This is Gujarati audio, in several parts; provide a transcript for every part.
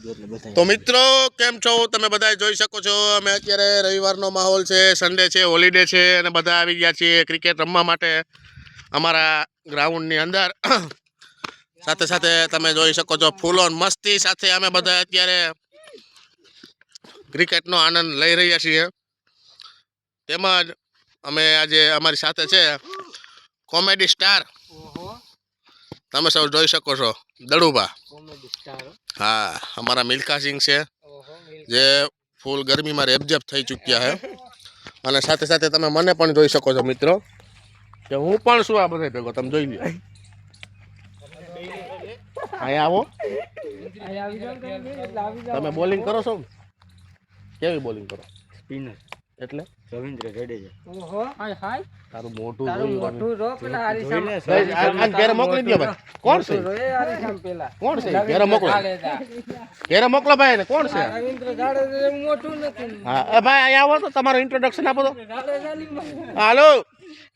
तो मित्रों केम छो तमे बधाए जोई शको छो। अमे अत्यारे रविवारनो माहोल छे, संडे छे, होलिडे छे अने बधा आवी गया छे क्रिकेट रमवा माटे अमारा ग्राउंड नी अंदर। साथे साथे तमे जोई शको छो फूल ऑन मस्ती साथे अमे बधा अत्यारे क्रिकेट नो आनंद लई रह्या छीए। तेमज अमे आजे अमारी साथे छे कॉमेडी स्टार तमे सब जोई शको छो दड़ुबा। हाँ हमारा मिल्खा सिंह से जे फूल गर्मी में रेबजेब थई चुक्या है। अने साथे साथे तमे मने पण जोई शको छो मित्रों के हूँ पण शुं आ बधाय भेगो तमे जोई ल्यो। अहीं आवो तमे बॉलिंग करो छो केवी बॉलिंग करो स्पिनर એટલે રવિન્દ્ર જાડેજા। ઓહો હાય હાય તારું મોટું રો પેલા આરીસામ આ ઘરે મોકલી દયો ભાઈ। કોણ છે એ આરીસામ પેલા કોણ છે ઘરે મોકલો ઘરે મોકલો ભાઈ ને કોણ છે રવિન્દ્ર જાડેજા મોટું નથી। હા એ ભાઈ અહીં આવો તો તમારું ઇન્ટ્રોડક્શન આપો તો। હાલો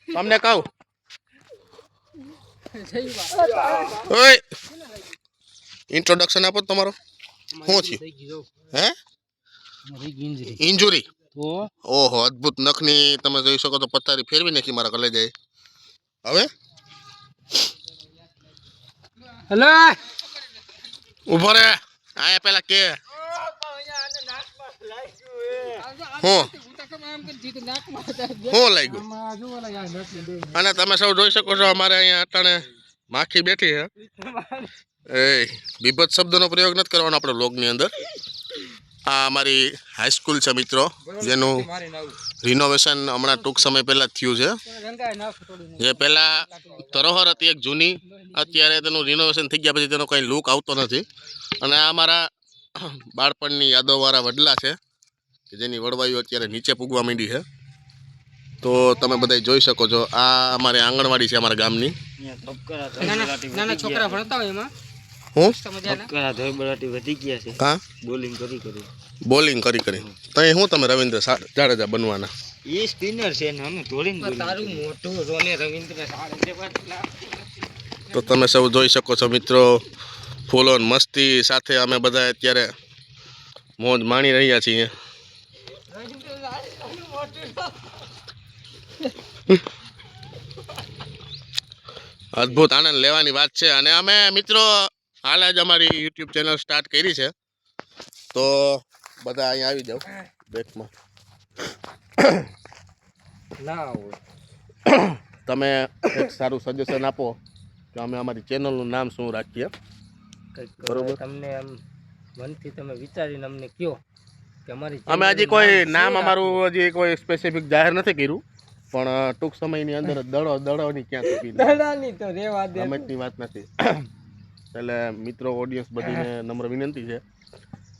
તમને કહું ઓય इंट्रोडक्शन आपो तमारो શું થયું હે इंजुरी ओहो अद्भुत नखनी तमे જોઈ શકો તો પથારી ફેરવી નાખી મારા ગલે જાય। હવે હેલો ઉભો રે આયા પેલા કે હું લાગ્યું અને તમે સૌ જોઈ શકો છો અમારે અહીંયા અટાણે માખી બેઠી છે। ए विभत शब्द नो प्रयोग नहीं करवानो आपणे ब्लॉग नी अंदर। आ अमारी हाईस्कूल छे मित्रों जेनु रिनोवेशन हमणा टूंक समय पहला थयुं छे। जे पहला धरोहर हती एक जूनी अत्यारे तेनुं रिनोवेशन थई गया पछी तेनो कई लुक आवतो नथी। अने आ अमारा बाळपणनी यादोवाळा वडला छे के जेनी वडवाईओ अत्यारे नीचे पूगवा मांडी छे। तो तमे बधाय जोई शको छो आ अमारी आंगणवाड़ी छे अमारा गामनी। नाना छोकरा भणता होय एमां बोलिंग करी करी तई हूँ तमे रविंद्र जाडेजा बनवाना ई स्पिनर छे ने हम धोळीन तारू मोटो रोने रविंद्र जाडेजा। तो तमे सब जोई शको छो मित्रों फूल ऑन मस्ती साथे अमे बधा अत्यारे मौज माणी रह्या छीए। अद्भुत आनंद लेवानी बात छे। अने अमे मित्रों हाल ज अमारी यूट्यूब चेनल स्टार्ट करी छे तो बधा अहीं आवी जाओ बेक में तमे एक सारू सजेशन आपो कि अमे अमारी चेनल नुं नाम शुं राखीए। बरोबर तमने आम मनथी तमे विचारीने अमने कयो कि अमारी अमे हजी कोई नाम अमारुं हजी कोई स्पेसिफिक जाहिर नथी कर्युं पण टूंक समयनी अंदर दड़ोनी क्यां चूकी दड़ानी तो रेवा दे गमतनी वात नथी। એટલે મિત્રો ઓડિયન્સ બધીને નમ્ર વિનંતી છે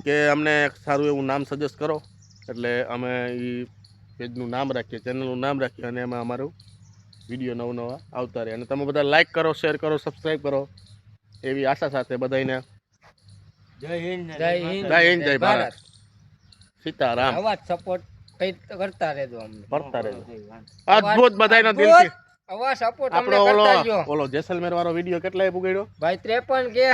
કે અમને એક સારું એવું નામ સજેસ્ટ કરો એટલે અમે એ પેજનું નામ રાખીએ ચેનલનું નામ રાખીએ અને એમાં અમારું વિડીયો નવા આવતા રહે અને તમે બધા લાઈક કરો શેર કરો સબસ્ક્રાઈબ કરો એવી આશા સાથે બધાને જય હિન્દ જય ભારત સીતારામ આવા સપોર્ટ કરતા રહેજો અમને અદ્ભુત બધાનો દિલથી આવા સપોર્ટ અમને કરતા જો। ઓલો જેસલમેર વાળો વિડિયો કેટલાય પુગાડ્યો ભાઈ 53 કે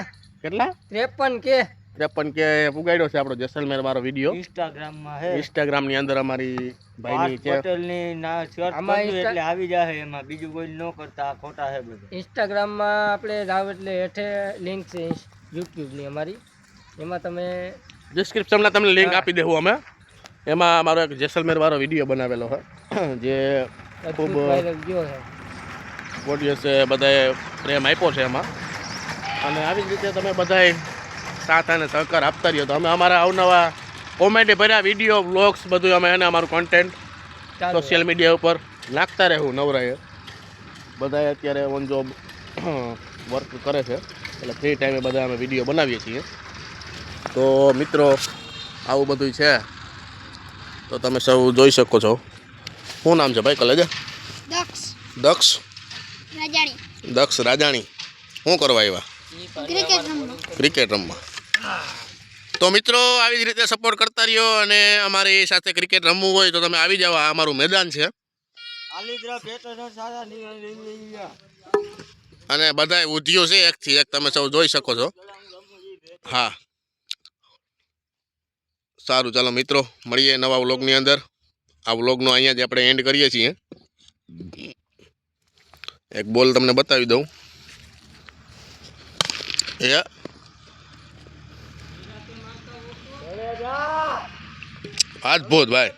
કેટલા 53 કે પુગાડ્યો છે આપણો જેસલમેર વાળો વિડિયો इंस्टाग्राम માં હે इंस्टाग्राम ની અંદર અમારી ભાઈની છે હોટેલ ની ના સર્ચ કર્યું એટલે આવી જાહે એમાં બીજું કોઈ ન કરતા ખોટા હે બધું। इंस्टाग्राम માં આપણે જાવ એટલે હેઠે લિંક છે YouTube ની અમારી એમાં તમે ડિસ્ક્રિપ્શન માં તમને લિંક આપી દેવું અમે એમાં અમારો એક જેસલમેર વાળો વિડિયો બનાવેલો છે જે ખૂબ વાયરલ ગયો છે ઓડિયન્સે બધાએ પ્રેમ આપ્યો છે એમાં અને આવી જ રીતે તમે બધાએ સાથ અને સહકાર આપતા રહ્યો તો અમે અમારા અવનવા કોમેડી ભર્યા વિડીયો વ્લોગ્સ બધું અમે એને અમારું કોન્ટેન્ટ સોશિયલ મીડિયા ઉપર નાખતા રહેવું નવરાએ બધાએ અત્યારે ઓન જોબ વર્ક કરે છે એટલે ફ્રી ટાઈમે બધા અમે વિડીયો બનાવીએ છીએ। તો મિત્રો આવું બધું છે તો તમે સૌ જોઈ શકો છો। શું નામ છે ભાઈ કલેજા દક્ષ दक्ष राजाणी शू करवा आव्या क्रिकेट रमवा। तो मित्रों આવી જ રીતે સપોર્ટ કરતા રહ્યો અને અમારી સાથે ક્રિકેટ રમવું હોય તો તમે આવી જાવ આ અમારું મેદાન છે અને બધાય ઉધ્યો છે એકથી એક તમે સૌ જોઈ શકો છો। हाँ સારું ચાલો મિત્રો મળીએ નવા વ્લોગની અંદર. આ વ્લોગનો અહીંયા જ આપણે એન્ડ કરીએ છીએ. એક બોલ તમને બતાવી દઉં. એ અદ્ભુત ભાઈ.